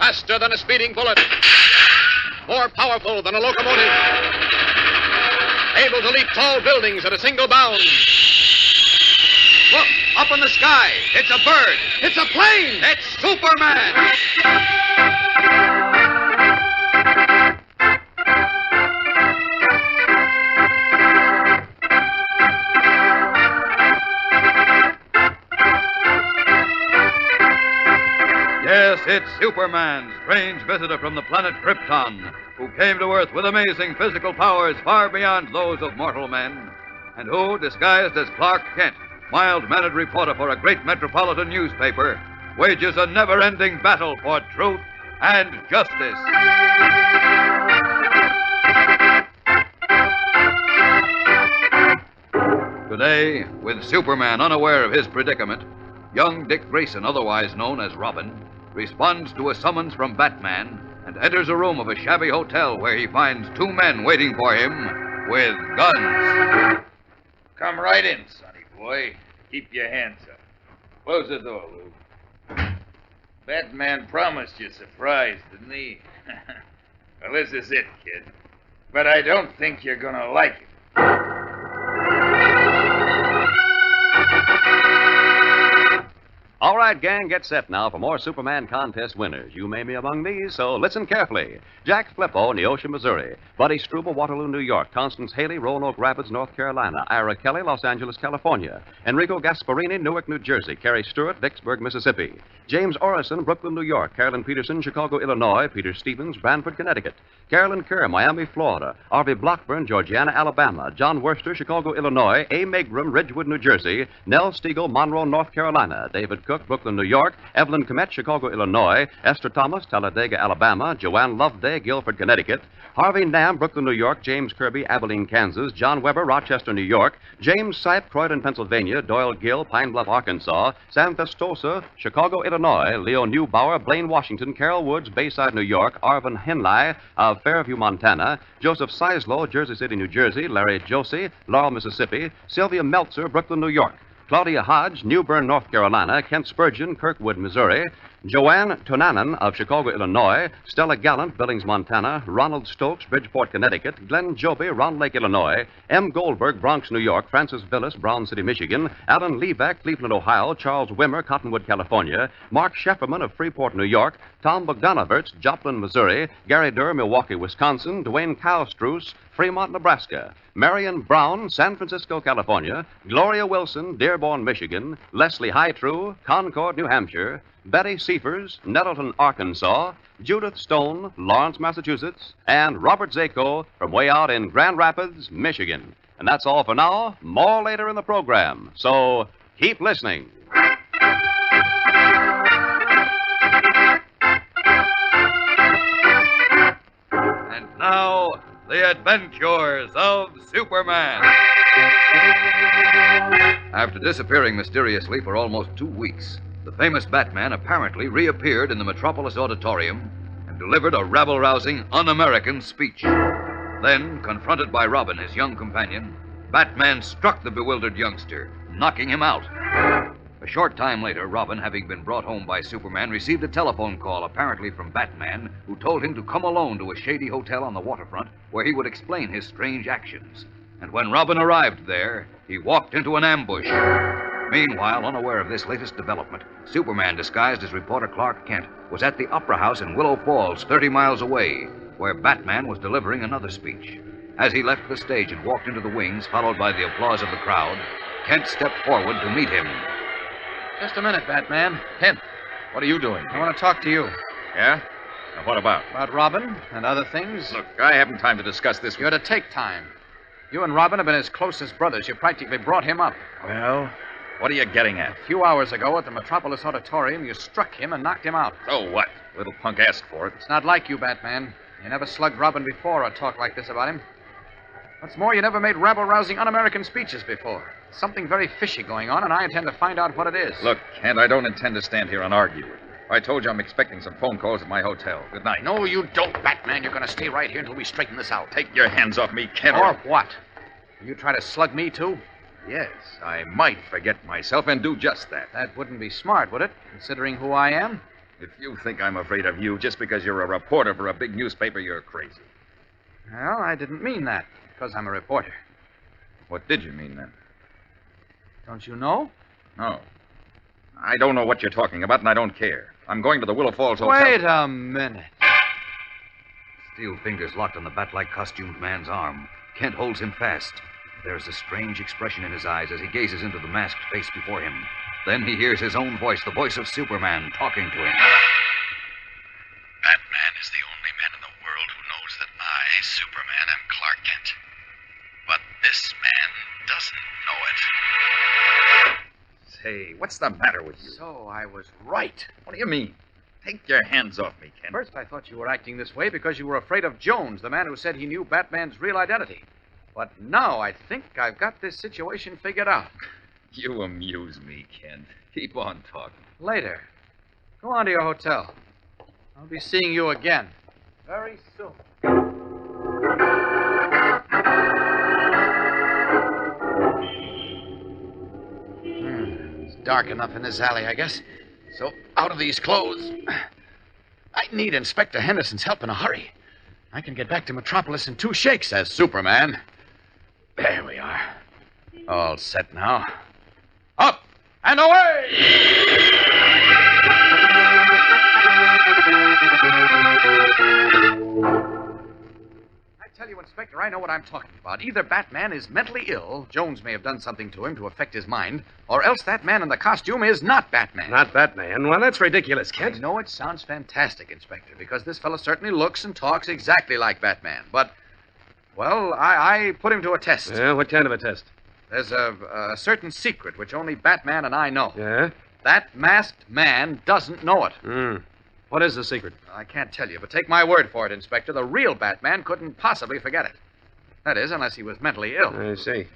Faster than a speeding bullet. More powerful than a locomotive. Able to leap tall buildings at a single bound. Look, up in the sky. It's a bird. It's a plane. It's Superman. Yes, it's Superman, strange visitor from the planet Krypton, who came to Earth with amazing physical powers far beyond those of mortal men, and who, disguised as Clark Kent, mild-mannered reporter for a great metropolitan newspaper, wages a never-ending battle for truth and justice. Today, with Superman unaware of his predicament, young Dick Grayson, otherwise known as Robin, responds to a summons from Batman and enters a room of a shabby hotel where he finds two men waiting for him with guns. Come right in, sonny boy. Keep your hands up. Close the door, Lou. Batman promised you a surprise, didn't he? Well, this is it, kid. But I don't think you're gonna like it. All right, gang, get set now for more Superman contest winners. You may be among these, so listen carefully. Jack Flippo, Neosho, Missouri. Buddy Struble, Waterloo, New York. Constance Haley, Roanoke Rapids, North Carolina. Ira Kelly, Los Angeles, California. Enrico Gasparini, Newark, New Jersey. Carrie Stewart, Vicksburg, Mississippi. James Orison, Brooklyn, New York. Carolyn Peterson, Chicago, Illinois. Peter Stevens, Branford, Connecticut. Carolyn Kerr, Miami, Florida. Harvey Blockburn, Georgiana, Alabama. John Worcester, Chicago, Illinois. A. Megrum, Ridgewood, New Jersey. Nell Stiegel, Monroe, North Carolina. David Cook, Brooklyn, New York. Evelyn Comet, Chicago, Illinois. Esther Thomas, Talladega, Alabama. Joanne Loveday, Guilford, Connecticut. Harvey Nam, Brooklyn, New York. James Kirby, Abilene, Kansas. John Weber, Rochester, New York. James Sipe, Croydon, Pennsylvania. Doyle Gill, Pine Bluff, Arkansas. Sam Festosa, Chicago, Illinois. Leo Neubauer, Blaine, Washington. Carol Woods, Bayside, New York. Arvin Henley of Fairview, Montana. Joseph Seislow, Jersey City, New Jersey. Larry Josie, Laurel, Mississippi. Sylvia Meltzer, Brooklyn, New York. Claudia Hodge, New Bern, North Carolina. Kent Spurgeon, Kirkwood, Missouri. Joanne Tonanen of Chicago, Illinois. Stella Gallant, Billings, Montana. Ronald Stokes, Bridgeport, Connecticut. Glenn Joby, Round Lake, Illinois. M. Goldberg, Bronx, New York. Francis Villas, Brown City, Michigan. Alan Levac, Cleveland, Ohio. Charles Wimmer, Cottonwood, California. Mark Shefferman of Freeport, New York. Tom Bogdanovich, Joplin, Missouri. Gary Durr, Milwaukee, Wisconsin. Dwayne Kowstruce, Fremont, Nebraska. Marion Brown, San Francisco, California. Gloria Wilson, Dearborn, Michigan. Leslie Hightrue, Concord, New Hampshire. Betty Seifers, Nettleton, Arkansas. Judith Stone, Lawrence, Massachusetts. And Robert Zako from way out in Grand Rapids, Michigan. And that's all for now. More later in the program. So keep listening. And now, the adventures of Superman. After disappearing mysteriously for almost 2 weeks, the famous Batman apparently reappeared in the Metropolis Auditorium and delivered a rabble-rousing, un-American speech. Then, confronted by Robin, his young companion, Batman struck the bewildered youngster, knocking him out. A short time later, Robin, having been brought home by Superman, received a telephone call, apparently from Batman, who told him to come alone to a shady hotel on the waterfront where he would explain his strange actions. And when Robin arrived there, he walked into an ambush. Meanwhile, unaware of this latest development, Superman, disguised as reporter Clark Kent, was at the Opera House in Willow Falls, 30 miles away, where Batman was delivering another speech. As he left the stage and walked into the wings, followed by the applause of the crowd, Kent stepped forward to meet him. Just a minute, Batman. Kent, what are you doing? I want to talk to you. Yeah? Now, what about? About Robin and other things. Look, I haven't time to discuss this You're to take time. You and Robin have been as close as brothers. You practically brought him up. Well, what are you getting at? A few hours ago at the Metropolis Auditorium, you struck him and knocked him out. So what? Little punk asked for it. It's not like you, Batman. You never slugged Robin before or talked like this about him. What's more, you never made rabble-rousing un-American speeches before. Something very fishy going on, and I intend to find out what it is. Look, Kent, I don't intend to stand here and argue with you. I told you I'm expecting some phone calls at my hotel. Good night. No, you don't, Batman. You're going to stay right here until we straighten this out. Take your hands off me, Kent. Or what? You try to slug me, too? Yes, I might forget myself and do just that. That wouldn't be smart, would it, considering who I am? If you think I'm afraid of you just because you're a reporter for a big newspaper, you're crazy. Well, I didn't mean that, because I'm a reporter. What did you mean, then? Don't you know? No. I don't know what you're talking about, and I don't care. I'm going to the Willow Falls Hotel. Wait a minute. Steel fingers locked on the bat-like costumed man's arm. Kent holds him fast. There's a strange expression in his eyes as he gazes into the masked face before him. Then he hears his own voice, the voice of Superman, talking to him. Batman is the only man in the world who knows that I, Superman, am Clark Kent. But this man doesn't know it. Say, what's the matter with you? So I was right. What do you mean? Take your hands off me, Kent. First, I thought you were acting this way because you were afraid of Jones, the man who said he knew Batman's real identity. But now I think I've got this situation figured out. You amuse me, Kent. Keep on talking. Later. Go on to your hotel. I'll be seeing you again. Very soon. It's dark enough in this alley, I guess. So, out of these clothes. I need Inspector Henderson's help in a hurry. I can get back to Metropolis in 2 shakes as Superman. There we are. All set now. Up and away! I tell you, Inspector, I know what I'm talking about. Either Batman is mentally ill, Jones may have done something to him to affect his mind, or else that man in the costume is not Batman. Not Batman? Well, that's ridiculous, I Kent. know it sounds fantastic, Inspector, because this fellow certainly looks and talks exactly like Batman. But, well, I put him to a test. Yeah, what kind of a test? There's a certain secret which only Batman and I know. Yeah? That masked man doesn't know it. What is the secret? I can't tell you, but take my word for it, Inspector. The real Batman couldn't possibly forget it. That is, unless he was mentally ill. I see.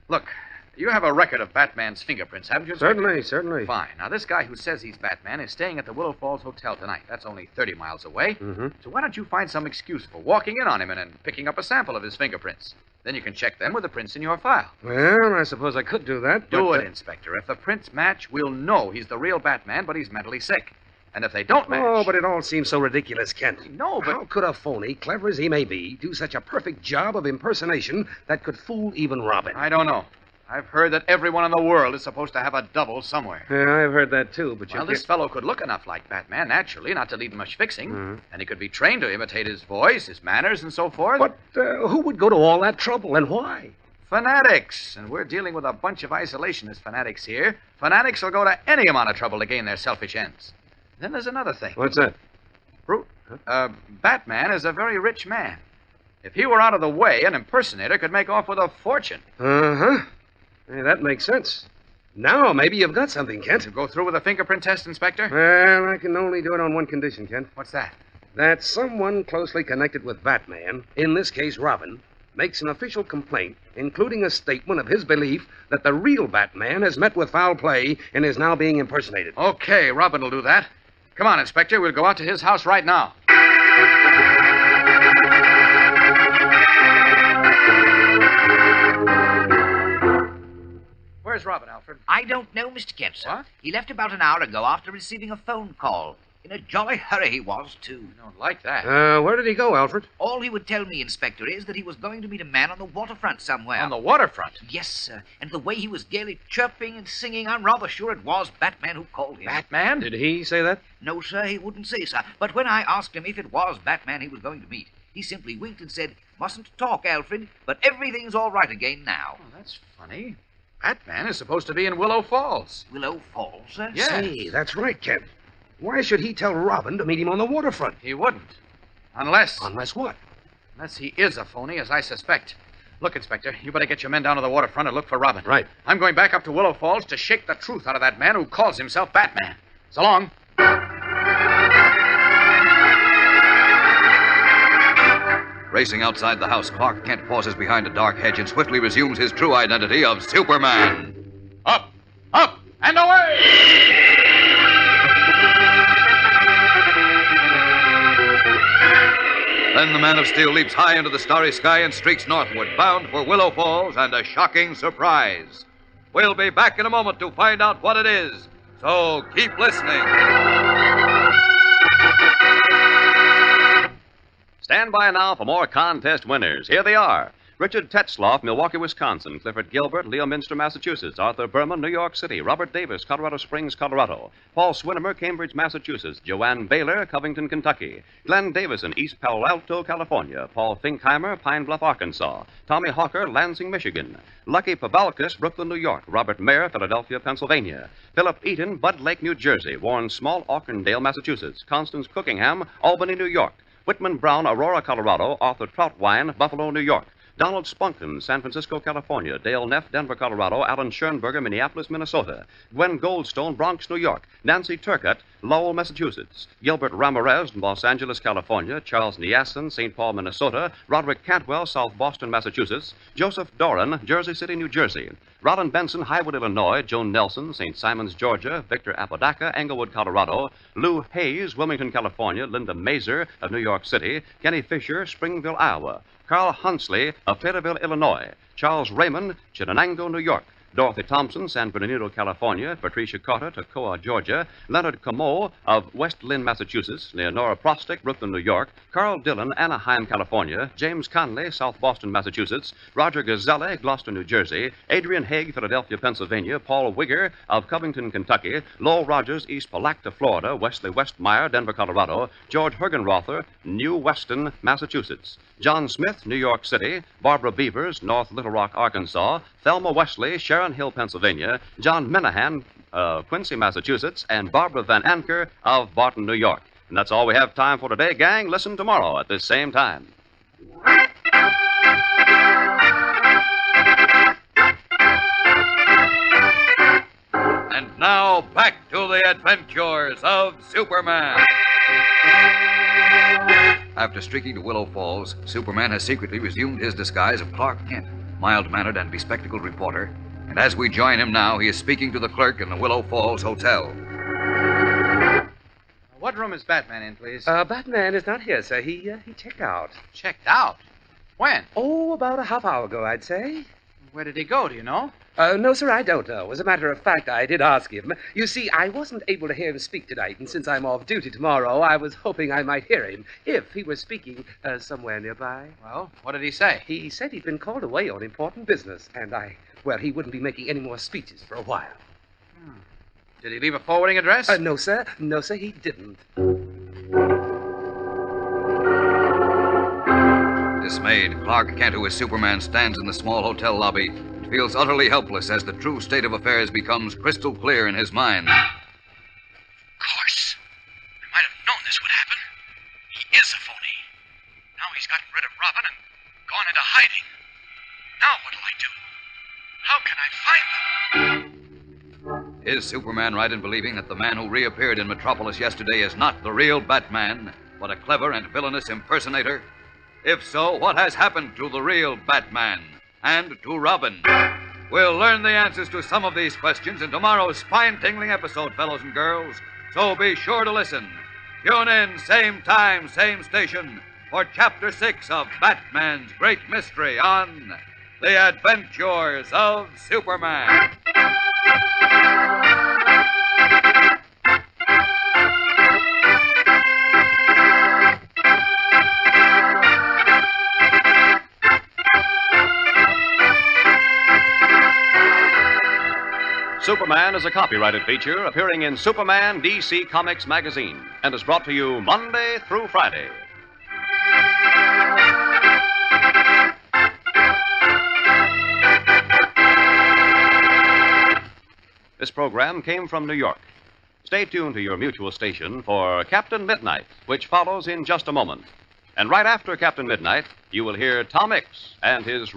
Look, you have a record of Batman's fingerprints, haven't you, Inspector? Certainly. Fine. Now, this guy who says he's Batman is staying at the Willow Falls Hotel tonight. That's only 30 miles away. Mm-hmm. So why don't you find some excuse for walking in on him and picking up a sample of his fingerprints? Then you can check them with the prints in your file. Well, I suppose I could do that. Do but, it, Inspector. If the prints match, we'll know he's the real Batman, but he's mentally sick. And if they don't match... Oh, but it all seems so ridiculous, Kent. No, but... How could a phony, clever as he may be, do such a perfect job of impersonation that could fool even Robin? I don't know. I've heard that everyone in the world is supposed to have a double somewhere. Yeah, I've heard that, too, but Well, this fellow could look enough like Batman, naturally, not to need much fixing. And he could be trained to imitate his voice, his manners, and so forth. But who would go to all that trouble, and why? Fanatics. And we're dealing with a bunch of isolationist fanatics here. Fanatics will go to any amount of trouble to gain their selfish ends. Then there's another thing. What's that? Batman is a very rich man. If he were out of the way, an impersonator could make off with a fortune. Uh-huh. Hey, that makes sense. Now, maybe you've got something, Kent. You go through with a fingerprint test, Inspector? Well, I can only do it on one condition, Kent. What's that? That someone closely connected with Batman, in this case Robin, makes an official complaint, including a statement of his belief that the real Batman has met with foul play and is now being impersonated. Okay, Robin will do that. Come on, Inspector. We'll go out to his house right now. Where's Robin, Alfred? I don't know, Mr. Kent, sir. What? He left about an hour ago after receiving a phone call. In a jolly hurry he was, too. I don't like that. Where did he go, Alfred? All he would tell me, Inspector, is that he was going to meet a man on the waterfront somewhere. On the waterfront? Yes, sir. And the way he was gaily chirping and singing, I'm rather sure it was Batman who called him. Batman? Did he say that? No, sir, he wouldn't say, sir. But when I asked him if it was Batman he was going to meet, he simply winked and said, "Mustn't talk, Alfred, but everything's all right again now." Oh, that's funny. Batman is supposed to be in Willow Falls. Willow Falls, sir? Yes. Say, that's right, Kent. Why should he tell Robin to meet him on the waterfront? He wouldn't. Unless what? Unless he is a phony, as I suspect. Look, Inspector, you better get your men down to the waterfront and look for Robin. Right. I'm going back up to Willow Falls to shake the truth out of that man who calls himself Batman. So long. Racing outside the house, Clark Kent pauses behind a dark hedge and swiftly resumes his true identity of Superman. Up, and away! Then the Man of Steel leaps high into the starry sky and streaks northward, bound for Willow Falls and a shocking surprise. We'll be back in a moment to find out what it is, so keep listening. Stand by now for more contest winners. Here they are. Richard Tetzloff, Milwaukee, Wisconsin. Clifford Gilbert, Leominster, Massachusetts. Arthur Berman, New York City. Robert Davis, Colorado Springs, Colorado. Paul Swinimer, Cambridge, Massachusetts. Joanne Baylor, Covington, Kentucky. Glenn Davison, East Palo Alto, California. Paul Finkheimer, Pine Bluff, Arkansas. Tommy Hawker, Lansing, Michigan. Lucky Pabalkus, Brooklyn, New York. Robert Mayer, Philadelphia, Pennsylvania. Philip Eaton, Bud Lake, New Jersey. Warren Small, Aucklandale, Massachusetts. Constance Cookingham, Albany, New York. Whitman Brown, Aurora, Colorado. Arthur Troutwine, Buffalo, New York. Donald Spunkton, San Francisco, California. Dale Neff, Denver, Colorado. Alan Schoenberger, Minneapolis, Minnesota. Gwen Goldstone, Bronx, New York. Nancy Turcott, Lowell, Massachusetts. Gilbert Ramirez, Los Angeles, California. Charles Niassen, St. Paul, Minnesota. Roderick Cantwell, South Boston, Massachusetts. Joseph Doran, Jersey City, New Jersey. Rodden Benson, Highwood, Illinois. Joan Nelson, St. Simons, Georgia. Victor Apodaca, Englewood, Colorado. Lou Hayes, Wilmington, California. Linda Mazer of New York City. Kenny Fisher, Springville, Iowa. Carl Hunsley of Taylorville, Illinois. Charles Raymond, Chenango, New York. Dorothy Thompson, San Bernardino, California. Patricia Carter, Toccoa, Georgia. Leonard Comeau of West Lynn, Massachusetts. Leonora Prostick, Brooklyn, New York. Carl Dillon, Anaheim, California. James Conley, South Boston, Massachusetts. Roger Gazelle, Gloucester, New Jersey. Adrian Haig, Philadelphia, Pennsylvania. Paul Wigger of Covington, Kentucky. Lowell Rogers, East Palatka, Florida. Wesley Westmeyer, Denver, Colorado. George Hergenrother, New Weston, Massachusetts. John Smith, New York City. Barbara Beavers, North Little Rock, Arkansas. Thelma Wesley, Sharon Hill, Pennsylvania. John Menahan, Quincy, Massachusetts. And Barbara Van Anker of Barton, New York. And that's all we have time for today, gang. Listen tomorrow at this same time. And now, back to the adventures of Superman. After streaking to Willow Falls, Superman has secretly resumed his disguise of Clark Kent, mild-mannered and bespectacled reporter. And as we join him now, he is speaking to the clerk in the Willow Falls Hotel. What room is Batman in, please? Batman is not here, sir. He checked out. Checked out. When? Oh, about a half hour ago, I'd say. Where did he go, do you know? No, sir, I don't know. As a matter of fact, I did ask him. You see, I wasn't able to hear him speak tonight, and since I'm off duty tomorrow, I was hoping I might hear him if he were speaking somewhere nearby. Well, what did he say? He said he'd been called away on important business, and he wouldn't be making any more speeches for a while. Did he leave a forwarding address? No, sir. No, sir, he didn't. Dismayed, Clark Kent, who is Superman, stands in the small hotel lobby and feels utterly helpless as the true state of affairs becomes crystal clear in his mind. Of course. I might have known this would happen. He is a phony. Now he's gotten rid of Robin and gone into hiding. Now what'll I do? How can I find them? Is Superman right in believing that the man who reappeared in Metropolis yesterday is not the real Batman, but a clever and villainous impersonator? If so, what has happened to the real Batman and to Robin? We'll learn the answers to some of these questions in tomorrow's spine-tingling episode, fellows and girls. So be sure to listen. Tune in, same time, same station, for Chapter 6 of Batman's Great Mystery on The Adventures of Superman. Superman is a copyrighted feature appearing in Superman DC Comics magazine and is brought to you Monday through Friday. This program came from New York. Stay tuned to your mutual station for Captain Midnight, which follows in just a moment. And right after Captain Midnight, you will hear Tom Mix and his